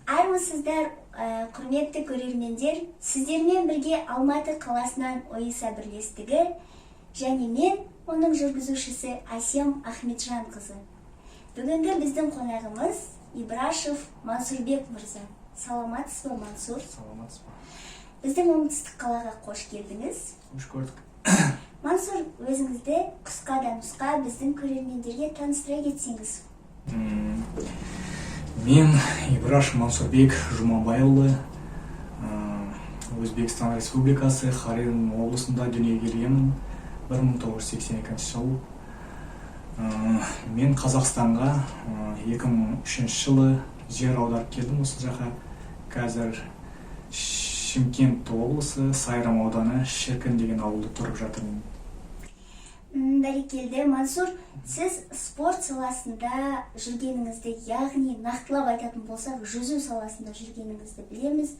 Армысыздар, құрметті көрермендер, сіздермен бірге Алматы қаласынан ойыса бірлестігі және мен оның жүргізушісі Асем Ахметжан қызы. Бүгінгі біздің қонағымыз Ибрашев Мансурбек мырза. Саламатсыз ба, Мансур? Саламатсыз ба. Біздің оңтүстік қалаға қош келдіңіз. Қош көрдік. Мансур, өзіңізді қысқа да нұсқа біздің көрермендерге таныстыра кетсеңіз. Мен Ибрашев Мансурбек Жұмабайұлы, Өзбекстан Республикасы Хорезм облысында дүниеге келгенмін 1982 жыл. Мен Қазақстанға 2003 жылы жер аударып келдім осы жаққа. Қазір Шымкент облысы Сайрам ауданы Шіркін деген ауылда тұрып жатырмын. Бәрекелді, Мансур, сіз спорт саласында жүргеніңізді, яғни нақтылап айтатын болсақ, жүзу саласында жүргеніңізді білеміз.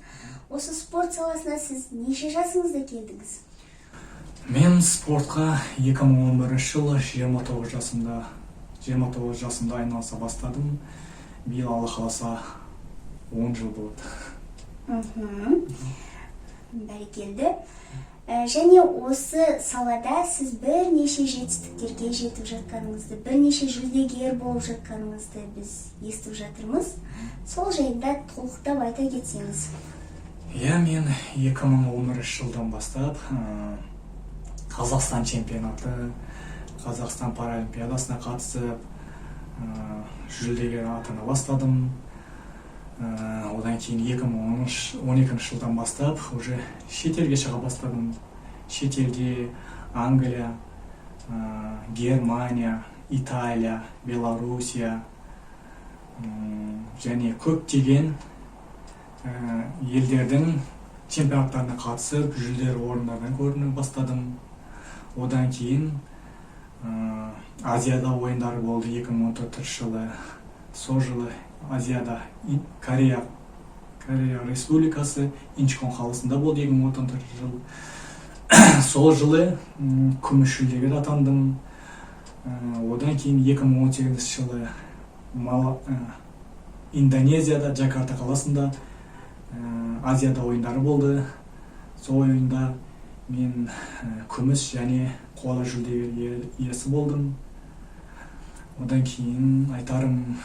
Осы спорт саласына сіз неше жасыңызда келдіңіз? Мен спортқа 2011 жылы 29 жасымда айналыса бастадым. Биыл Алла қаласа 10 жыл болады. Бәрекелді. Және осы салада сіз бірнеше жетістіктерге жетіп жатқаныңызды, бірнеше жүлдегер болып жатқаныңызды біз естіп жатырмыз. Сол жайында толықтап айта кетсеңіз. Мен 2011 жылдан бастап Қазақстан чемпионаты, Қазақстан паралимпиадасына қатысып, жүлдегер атана бастадым. Одан кейін 2012 жылдан бастап уже шетелге шыға бастадым. Шетелде Англия, Германия, Италия, Белоруссия және көптеген елдердің чемпионаттарына қатысып, жүлделі орындардан көріне бастадым. Одан кейін Азияда ойындары болды 2014 жылы. Сол жылы Азияда Корея Республикасы Инчхон қаласында болды 2014 жыл. Сол жылы күміс жүлдегер атандым. Одан кейін 2018 жылы Индонезияда Джакарта қаласында Азияда ойындары болды. Сол ойында мен күміс және қола жүлдегер иесі болдым. Одан кейін айтарым,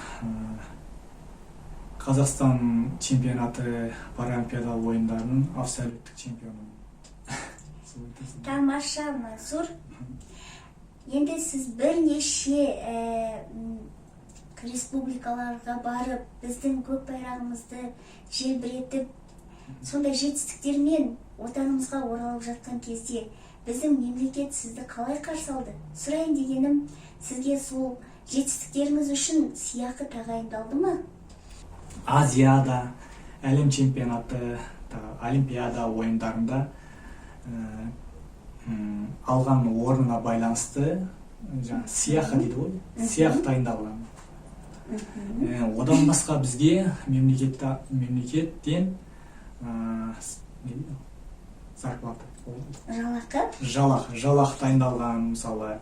Қазақстан чемпионаты паралимпиада ойындарының абсолюттік чемпионы. Тамаша, Мансур. Енді сіз бірнеше республикаларға барып, біздің көк байрағымызды желбіретіп, сондай жетістіктермен отанымызға оралып жатқан кезде біздің мемлекет сізді қалай қарсы алды? Сұрайын дегенім, сізге сол жетістіктеріңіз үшін сыйақы тағайындалды ма? Азияда, әлем чемпионаты, олимпиада ойындарында алған орнына байланысты сыйақы дейді ғой, сыйақы тағайындалған. Одан басқа бізге мемлекеттен зарплата, жалақы тағайындалған, мысалы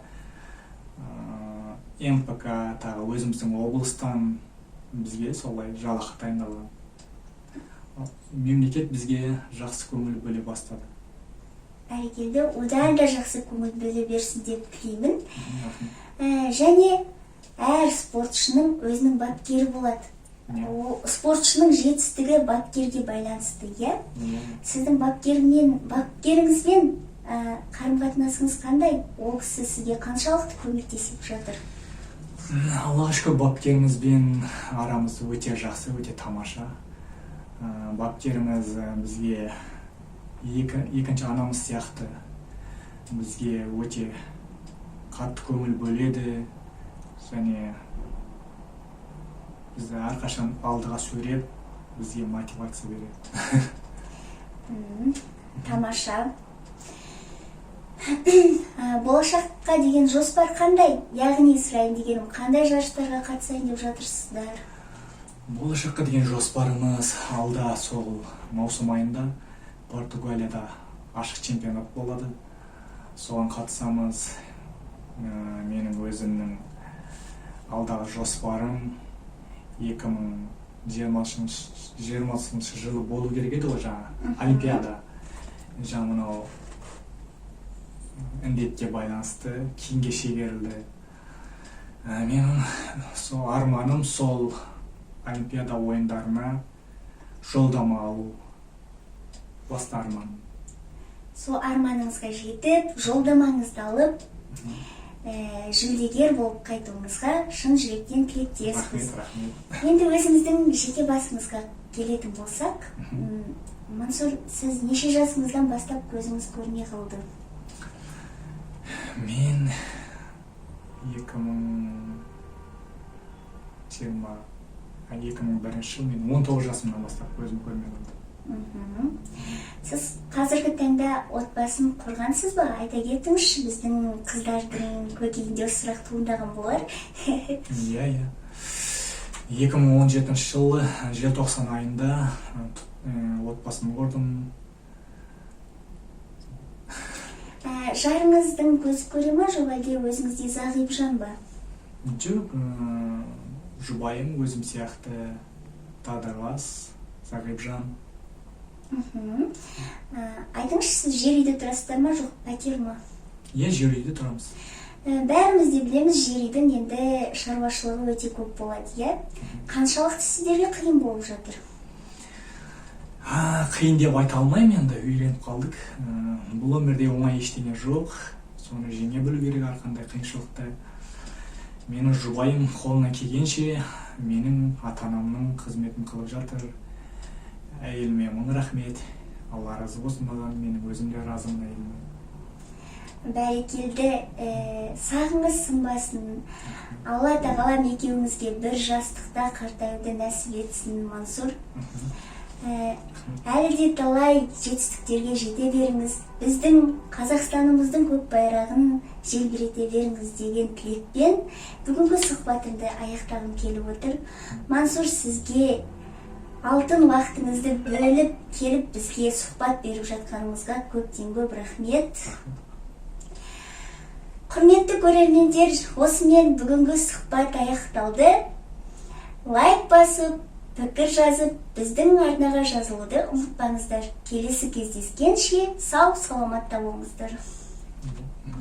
МПК, өзіміздің облыстан бізге солай жалақы тағайындалған. Мемлекет бізге жақсы көңіл бөле бастады. Бәрекелді, одан да жақсы көңіл бөле берсін деп тілеймін. Және әр спортшының өзінің бапкері болады. Спортшының жетістігі бапкерге байланысты, иә? Сіздің бапкеріңізбен қарым-қатынасыңыз қандай? Ол кісі сізге қаншалықты көмектесіп жатыр? Аллаға шүкір, бапкерімізбен арамыз өте жақсы, өте тамаша. Бапкеріміз бізге екінші анамыз сияқты, бізге өте қатты көңіл бөледі, және бізді әрқашан алдыға сүйреп, бізге мотивация береді. Тамаша. Болашаққа деген жоспар қандай? Яғни сұрайын дегенім, қандай жарыстарға қатысайын деп жатырсыздар? Болашаққа деген жоспарымыз алда сол маусым айында Португалияда ашық чемпионат болады. Соған қатысамыз. Менің өзімнің алдағы жоспарым жиырмасыншы жылы болу керек еді ғой жаңа Олимпиада. Жаңа мынау індетке байланысты кейінге шегерілді. Менің сол арманым сол Олимпиада ойындарына жолдама алу басты арманым. Сол арманыңызға жетіп, жолдамаңызды алып, жүлдегер болып қайтуыңызға шын жүректен тілектеспіз. Рахмет. Енді өзіміздің жеке басымызға келетін болсақ, Мансұр, сіз неше жасыңыздан бастап көзіңіз көрмей қалды? Мен 2001 жыл, мен 19 жасымнан бастап көзім көрмей қалды. Сіз қазіргі таңда отбасын құрғансыз ба? Айта кетіңізші, біздің қыздардың көкейінде осы сұрақ туындаған болар. Иә. 2017 жылы желтоқсан айында отбасын құрдым. Жарыңыздың көзі көре ма, жоқ әлде өзіңізде зағип жан ба? Жоқ, жұбайым өзім сияқты тағдырлас, зағип жан. Айтыңызшы, сіз жер үйде тұрасыздар ма, жоқ пәтер ма? Иә, жер үйде тұрамыз. Бәріміз де білеміз, жер үйдің енді шаруашылығы өте көп болады, иә? Қаншалықты сіздерге қиын болып жатыр? Қиын деп айта алмаймын, енді үйреніп қалдық. Бұл өмірде оңай ештеңе жоқ. Соны жеңе білу керек әрқандай қиыншылықты. Менің жұбайым қолынан келгенше менің ата-анамның қызметін қылып жатыр. Әйеліме мың рахмет. Алла разы болсын маған, менің өзім де разымын әйеліме. Бәрекелді, сағыңыз сынбасын. Алла тағалам екеуіңізге бір жастықта қартаюды нәсіп етсін, Мансұр. Әлі де талай жетістіктерге жете беріңіз. Біздің Қазақстанымыздың көк байрағын желбірете беріңіз деген тілекпен бүгінгі сұхбатымды аяқтағым келіп отыр. Мансұр, сізге алтын уақытыңызды бөліп келіп бізге сұхбат беріп жатқаныңызға көптен көп рахмет. Құрметті көрермендер, осымен бүгінгі сұхбат аяқталды. Лайк басып, пікір жазып, біздің арнаға жазылуды ұмытпаңыздар. Келесі кездескенше сау саламатта болыңыздар.